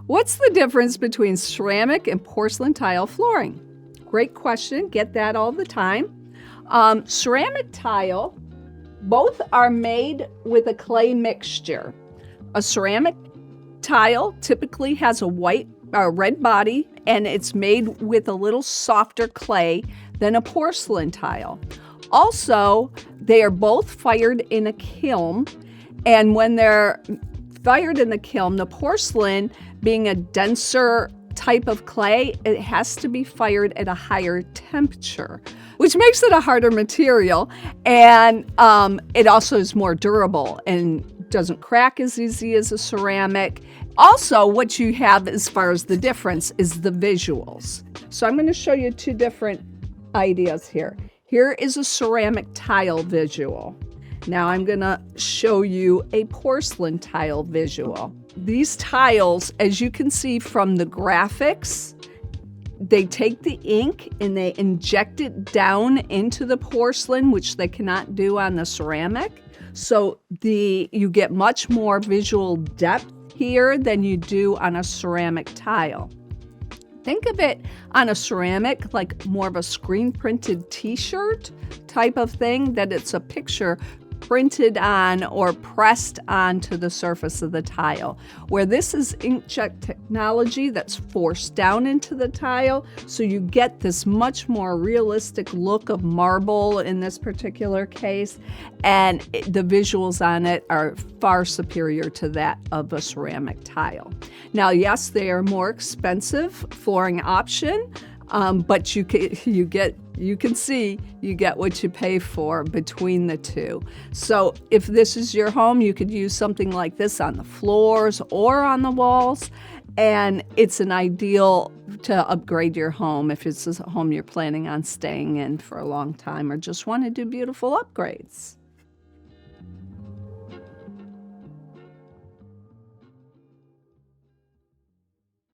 What's the difference between ceramic and porcelain tile flooring? Great question. Get that all the time. Ceramic tile, both are made with a clay mixture. A ceramic tile typically has a red body, and it's made with a little softer clay than a porcelain tile. Also, they are both fired in a kiln, and when they're fired in the kiln, the porcelain, being a denser type of clay, it has to be fired at a higher temperature, which makes it a harder material, and it also is more durable and doesn't crack as easy as a ceramic. Also, what you have as far as the difference is the visuals. So I'm going to show you two different ideas here. Here is a ceramic tile visual. Now I'm going to show you a porcelain tile visual. These tiles, as you can see from the graphics, they take the ink and they inject it down into the porcelain, which they cannot do on the ceramic. So you get much more visual depth here than you do on a ceramic tile. Think of it on a ceramic like more of a screen printed t-shirt type of thing, that it's a picture printed on or pressed onto the surface of the tile, where this is inkjet technology that's forced down into the tile, so you get this much more realistic look of marble in this particular case, and the visuals on it are far superior to that of a ceramic tile. Now, yes, they are more expensive flooring option, but you can see you get what you pay for between the two. So if this is your home, you could use something like this on the floors or on the walls, and it's an ideal to upgrade your home if it's a home you're planning on staying in for a long time or just want to do beautiful upgrades.